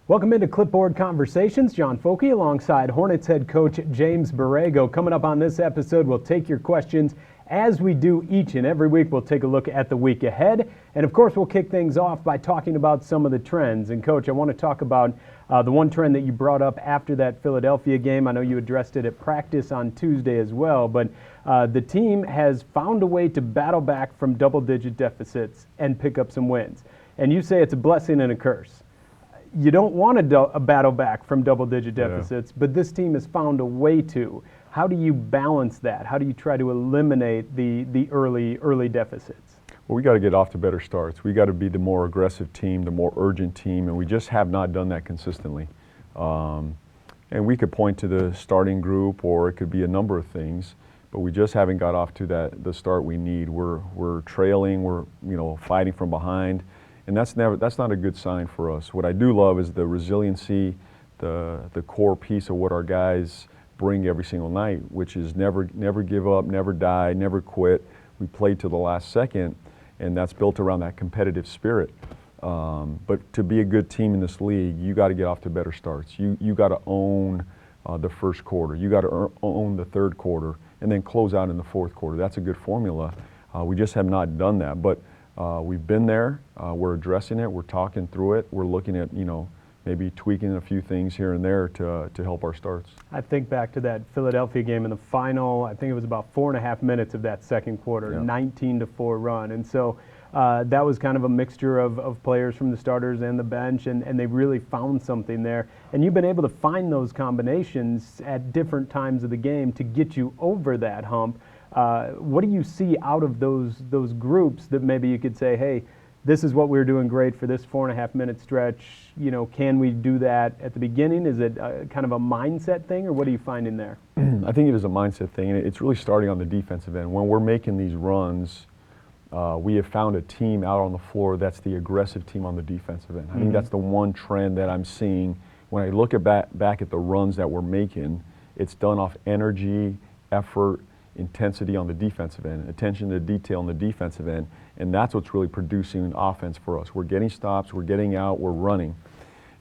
Welcome into Clipboard Conversations. John Folke alongside Hornets head coach James Borrego. Coming up on this episode, we'll take your questions. As we do each and every week, we'll take a look at the week ahead. And of course, we'll kick things off by talking about some of the trends. And Coach, I want to talk about the one trend that you brought up after that Philadelphia game. I know you addressed it at practice on Tuesday as well, but the team has found a way to battle back from double-digit deficits and pick up some wins. And you say it's a blessing and a curse. You don't want to battle back from double-digit deficits, but this team has found a way to. How do you balance that? How do you try to eliminate the early deficits? Well, we got to get off to better starts. We got to be the more aggressive team, the more urgent team, and we just have not done that consistently. And we could point to the starting group, or it could be a number of things, but we just haven't got off to the start we need. We're trailing. We're fighting from behind. And that's not a good sign for us. What I do love is the resiliency, the core piece of what our guys bring every single night, which is never give up, never die, never quit. We play to the last second, and that's built around that competitive spirit. But to be a good team in this league, you got to get off to better starts. You got to own the first quarter. You got to own the third quarter, and then close out in the fourth quarter. That's a good formula. We just have not done that. But we've been there, we're addressing it, we're talking through it, we're looking at, maybe tweaking a few things here and there to help our starts. I think back to that Philadelphia game in the final, I think it was about 4.5 minutes of that second quarter, 19-4 run. And so that was kind of a mixture of players from the starters and the bench, and they really found something there. And you've been able to find those combinations at different times of the game to get you over that hump. What do you see out of those groups that maybe you could say, hey, this is what we're doing great for this 4.5 minute stretch? Can we do that at the beginning? Is it kind of a mindset thing, or what are you finding there? I think it is a mindset thing, and it's really starting on the defensive end. When we're making these runs, we have found a team out on the floor that's the aggressive team on the defensive end. I think that's the one trend that I'm seeing. When I look back at the runs that we're making, it's done off energy, effort, intensity on the defensive end, attention to detail on the defensive end, and that's what's really producing an offense for us. We're getting stops, we're getting out, we're running.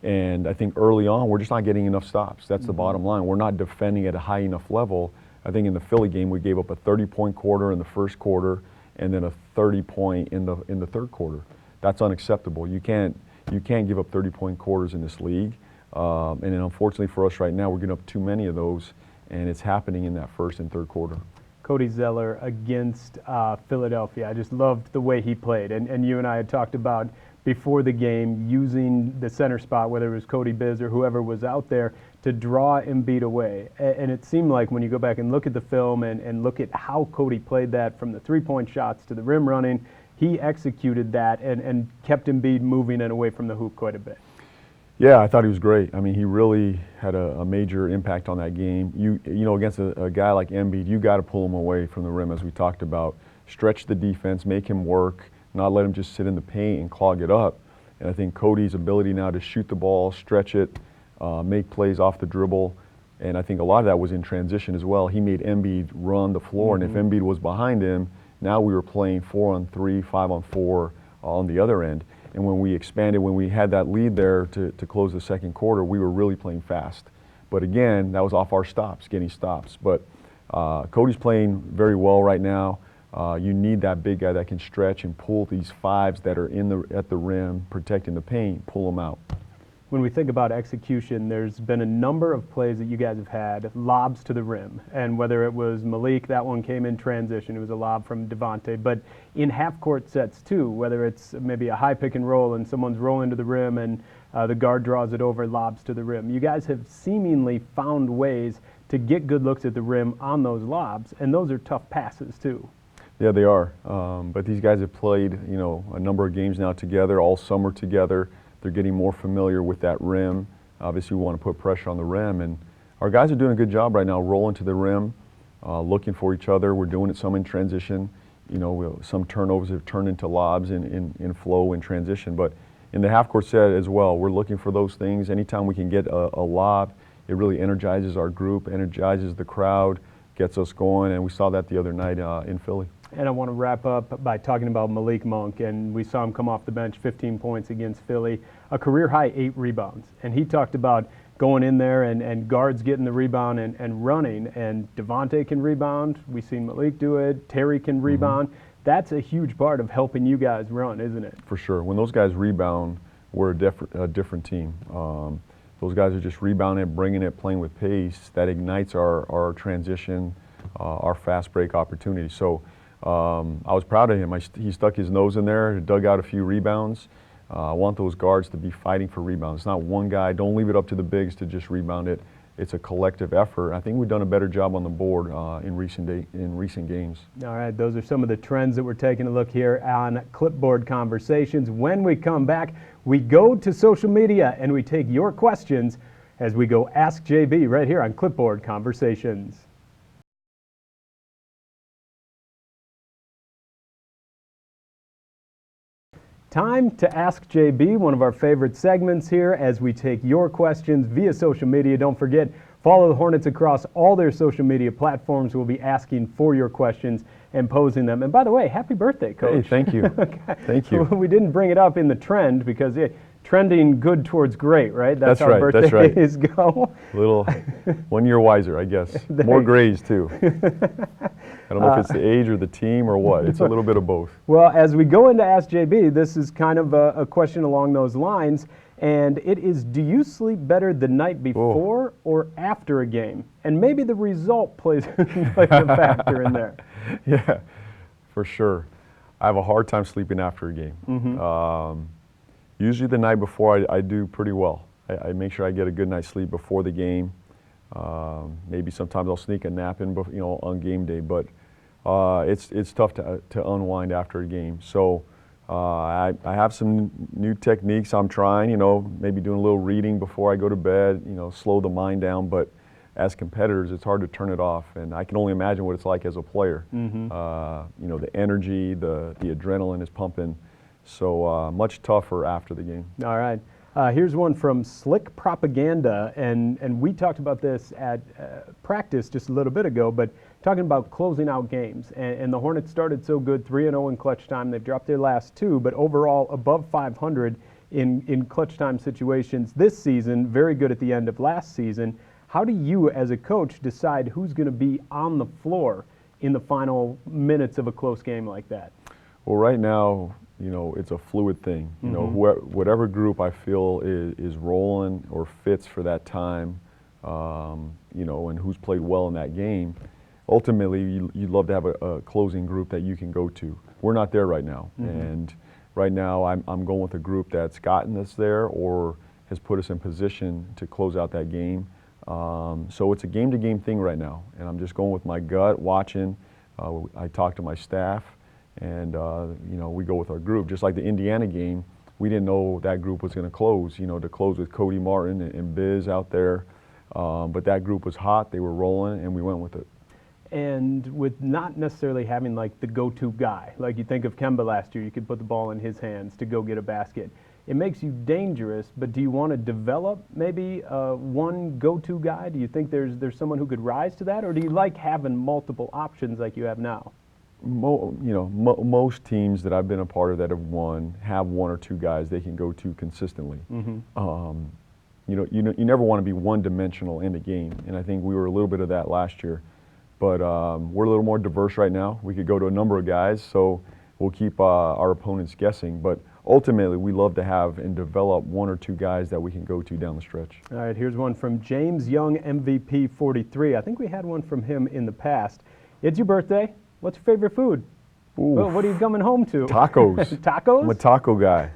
And I think early on, we're just not getting enough stops. That's the bottom line. We're not defending at a high enough level. I think in the Philly game, we gave up a 30-point quarter in the first quarter and then a 30-point in the third quarter. That's unacceptable. You can't give up 30-point quarters in this league. And then unfortunately for us right now, we're getting up too many of those, and it's happening in that first and third quarter. Cody Zeller against Philadelphia. I just loved the way he played. And you and I had talked about before the game using the center spot, whether it was Cody Biz or whoever was out there, to draw Embiid away. And it seemed like when you go back and look at the film and look at how Cody played that, from the three-point shots to the rim running, he executed that and kept Embiid moving and away from the hoop quite a bit. Yeah, I thought he was great. I mean, he really had a major impact on that game. Against a guy like Embiid, you got to pull him away from the rim, as we talked about. Stretch the defense, make him work, not let him just sit in the paint and clog it up. And I think Cody's ability now to shoot the ball, stretch it, make plays off the dribble, and I think a lot of that was in transition as well. He made Embiid run the floor, and if Embiid was behind him, now we were playing 4-on-3, 5-on-4 on the other end. And when we expanded, when we had that lead there to close the second quarter, we were really playing fast. But again, that was off our stops, getting stops. But Cody's playing very well right now. You need that big guy that can stretch and pull these fives that are at the rim, protecting the paint, pull them out. When we think about execution, there's been a number of plays that you guys have had, lobs to the rim. And whether it was Malik, that one came in transition. It was a lob from Devontae. But in half-court sets, too, whether it's maybe a high pick and roll and someone's rolling to the rim and the guard draws it over, lobs to the rim. You guys have seemingly found ways to get good looks at the rim on those lobs, and those are tough passes, too. Yeah, they are. But these guys have played, a number of games now together, all summer together. They're getting more familiar with that rim. Obviously, we want to put pressure on the rim, and our guys are doing a good job right now, rolling to the rim, looking for each other. We're doing it some in transition. Some turnovers have turned into lobs in flow and transition. But in the half-court set as well, we're looking for those things. Anytime we can get a lob, it really energizes our group, energizes the crowd, gets us going, and we saw that the other night in Philly. And I want to wrap up by talking about Malik Monk, and we saw him come off the bench, 15 points against Philly. a career high 8 rebounds. And he talked about going in there and guards getting the rebound and running. And Devontae can rebound. We've seen Malik do it. Terry can rebound. That's a huge part of helping you guys run, isn't it? For sure. When those guys rebound, we're a different team. Those guys are just rebounding, bringing it, playing with pace. That ignites our transition, our fast break opportunity. So I was proud of him. He stuck his nose in there, dug out a few rebounds. I want those guards to be fighting for rebounds. It's not one guy. Don't leave it up to the bigs to just rebound it. It's a collective effort. I think we've done a better job on the board in recent games. All right, those are some of the trends that we're taking a look here on Clipboard Conversations. When we come back, we go to social media and we take your questions as we go Ask JB right here on Clipboard Conversations. Time to Ask JB, one of our favorite segments here as we take your questions via social media. Don't forget, follow the Hornets across all their social media platforms. We'll be asking for your questions and posing them. And by the way, happy birthday, Coach. Hey, thank you. Okay. Thank you. We didn't bring it up in the trend because trending good towards great, right? That's how right, that's birthdays go. Little 1 year wiser, I guess. More grays, too. I don't know if it's the age or the team or what. It's a little bit of both. Well, as we go into Ask JB, this is kind of a question along those lines. And it is, do you sleep better the night before or after a game? And maybe the result plays a factor in there. Yeah, for sure. I have a hard time sleeping after a game. Usually the night before I do pretty well. I make sure I get a good night's sleep before the game. Maybe sometimes I'll sneak a nap in, on game day, but it's tough to unwind after a game. So I have some new techniques I'm trying, maybe doing a little reading before I go to bed, slow the mind down, but as competitors, it's hard to turn it off, and I can only imagine what it's like as a player. The energy, the adrenaline is pumping, so much tougher after the game. All right. Here's one from Slick Propaganda, and we talked about this at practice just a little bit ago, but talking about closing out games. And the Hornets started so good, 3-0 in clutch time. They've dropped their last 2, but overall above 500 in clutch time situations this season, very good at the end of last season. How do you, as a coach, decide who's going to be on the floor in the final minutes of a close game like that? Well, right now, it's a fluid thing. Whatever group I feel is rolling or fits for that time, and who's played well in that game. Ultimately, you'd love to have a closing group that you can go to. We're not there right now, and right now I'm going with a group that's gotten us there or has put us in position to close out that game. So it's a game-to-game thing right now, and I'm just going with my gut, watching. I talk to my staff, and we go with our group. Just like the Indiana game, we didn't know that group was going to close. To close with Cody Martin and Biz out there, but that group was hot. They were rolling, and we went with it. And with not necessarily having like the go-to guy, like you think of Kemba last year, you could put the ball in his hands to go get a basket. It makes you dangerous, but do you want to develop maybe one go-to guy? Do you think there's someone who could rise to that, or do you like having multiple options like you have now? Most teams that I've been a part of that have won have one or two guys they can go to consistently. You never want to be one-dimensional in the game, and I think we were a little bit of that last year. But we're a little more diverse right now. We could go to a number of guys, so we'll keep our opponents guessing. But ultimately, we love to have and develop one or two guys that we can go to down the stretch. All right, here's one from James Young, MVP 43. I think we had one from him in the past. It's your birthday. What's your favorite food? Well, what are you coming home to? Tacos. Tacos? I'm a taco guy.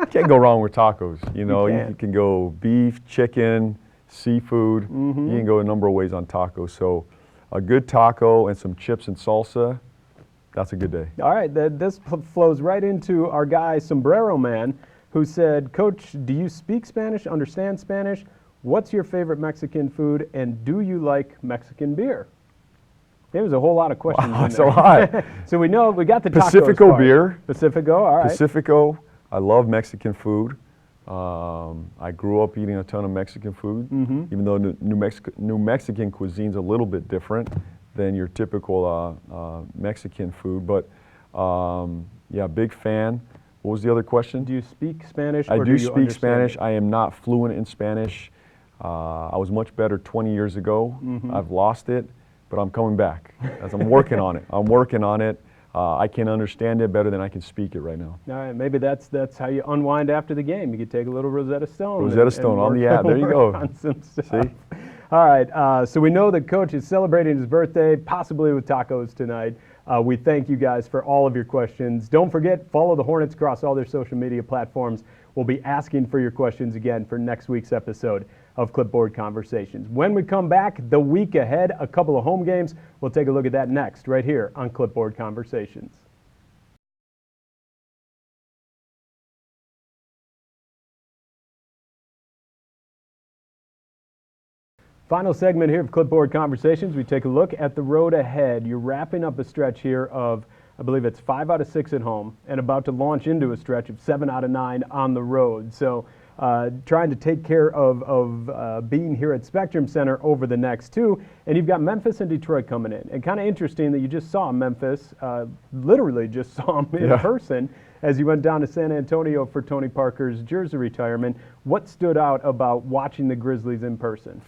Can't go wrong with tacos. You can go beef, chicken, seafood. You can go a number of ways on tacos. So a good taco and some chips and salsa, that's a good day. All right, this flows right into our guy, Sombrero Man, who said, Coach, do you speak Spanish, understand Spanish? What's your favorite Mexican food, and do you like Mexican beer? There was a whole lot of questions in there. That's a lot. So we got the tacos Pacifico part. beer. Pacifico, all right. Pacifico, I love Mexican food. I grew up eating a ton of Mexican food, even though New Mexican cuisine's a little bit different than your typical Mexican food. But yeah, big fan. What was the other question? Do you speak Spanish? I or do you speak understand Spanish. it? I am not fluent in Spanish. I was much better 20 years ago. Mm-hmm. I've lost it, but I'm coming back. As I'm working on it. I'm working on it. I can understand it better than I can speak it right now. All right, maybe that's how you unwind after the game. You could take a little Rosetta Stone. Rosetta Stone on the app. There you go. On some stuff. See? All right, so we know that Coach is celebrating his birthday, possibly with tacos tonight. We thank you guys for all of your questions. Don't forget, follow the Hornets across all their social media platforms. We'll be asking for your questions again for next week's episode of Clipboard Conversations. When we come back, the week ahead, a couple of home games. We'll take a look at that next, right here on Clipboard Conversations. Final segment here of Clipboard Conversations. We take a look at the road ahead. You're wrapping up a stretch here of, I believe it's 5 out of 6 at home and about to launch into a stretch of 7 out of 9 on the road. So trying to take care of being here at Spectrum Center over the next 2. And you've got Memphis and Detroit coming in. And kind of interesting that you just saw Memphis, literally just saw them in person as you went down to San Antonio for Tony Parker's jersey retirement. What stood out about watching the Grizzlies in person?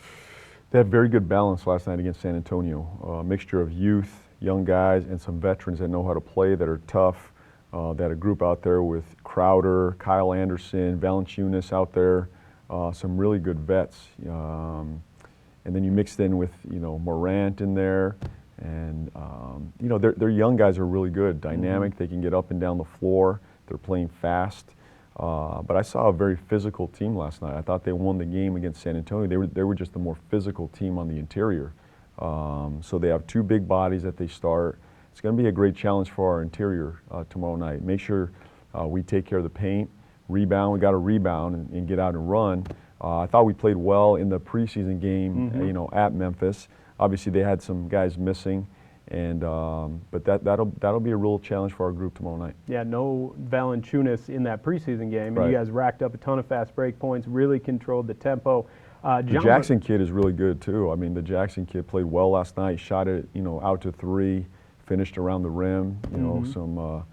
They had very good balance last night against San Antonio. A mixture of youth, young guys, and some veterans that know how to play, that are tough. They had a group out there with Crowder, Kyle Anderson, Valanciunas out there, some really good vets. And then you mixed in with, Morant in there. And, their young guys are really good, dynamic. Mm-hmm. They can get up and down the floor. They're playing fast. But I saw a very physical team last night. I thought they won the game against San Antonio. They were just the more physical team on the interior. So they have 2 big bodies that they start. It's going to be a great challenge for our interior tomorrow night. Make sure we take care of the paint, rebound. We got to rebound and get out and run. I thought we played well in the preseason game, mm-hmm. At Memphis. Obviously, they had some guys missing. And but that'll be a real challenge for our group tomorrow night. Yeah, no Valanciunas in that preseason game. Right. You guys racked up a ton of fast break points, really controlled the tempo. The Jackson kid is really good too. I mean, the Jackson kid played well last night. Shot it, out to 3, finished around the rim. Mm-hmm. Some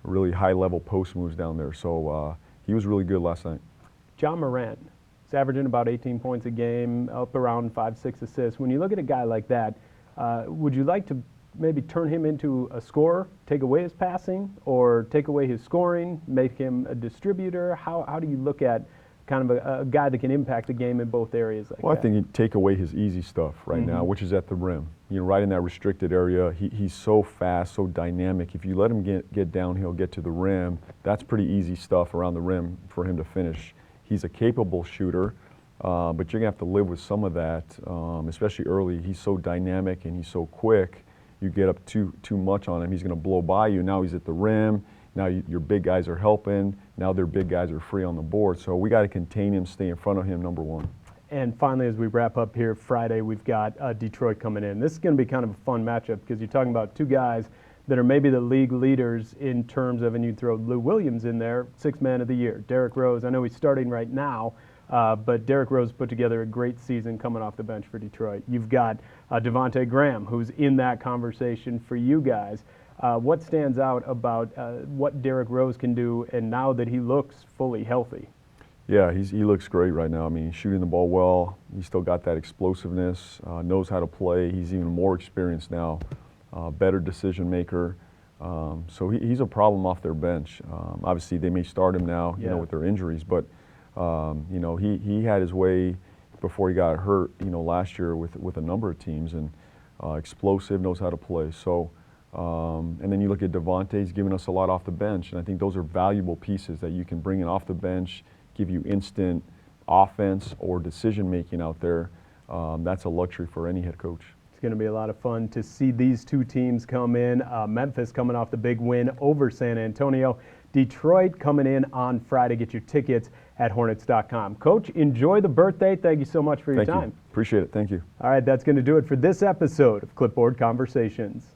really high-level post moves down there. So he was really good last night. John Morant is averaging about 18 points a game, up around 5-6 assists. When you look at a guy like that, would you like to maybe turn him into a scorer, take away his passing, or take away his scoring, make him a distributor? How do you look at kind of a guy that can impact the game in both areas like that? Well, I think you take away his easy stuff right mm-hmm. now, which is at the rim. Right in that restricted area. He's so fast, so dynamic. If you let him get downhill, get to the rim, that's pretty easy stuff around the rim for him to finish. He's a capable shooter, but you're going to have to live with some of that, especially early. He's so dynamic and he's so quick. You get up too much on him, he's going to blow by you. Now he's at the rim. Now your big guys are helping. Now their big guys are free on the board. So we got to contain him, stay in front of him, number 1. And finally, as we wrap up here, Friday, we've got Detroit coming in. This is going to be kind of a fun matchup because you're talking about 2 guys that are maybe the league leaders in terms of, and you throw Lou Williams in there, 6th man of the year. Derrick Rose, I know he's starting right now, but Derrick Rose put together a great season coming off the bench for Detroit. You've got Devontae Graham, who's in that conversation for you guys. What stands out about what Derrick Rose can do, and now that he looks fully healthy? Yeah, he looks great right now. I mean, he's shooting the ball well. He's still got that explosiveness, knows how to play. He's even more experienced now, better decision maker. So he's a problem off their bench. Obviously, they may start him now, with their injuries, but he had his way before he got hurt, last year with a number of teams, and explosive, knows how to play. So, and then you look at Devontae, he's giving us a lot off the bench, and I think those are valuable pieces that you can bring in off the bench, give you instant offense or decision making out there. That's a luxury for any head coach. It's going to be a lot of fun to see these 2 teams come in. Memphis coming off the big win over San Antonio. Detroit coming in on Friday. Get your tickets at Hornets.com. Coach, enjoy the birthday. Thank you so much for your time. Appreciate it. Thank you. All right, that's going to do it for this episode of Clipboard Conversations.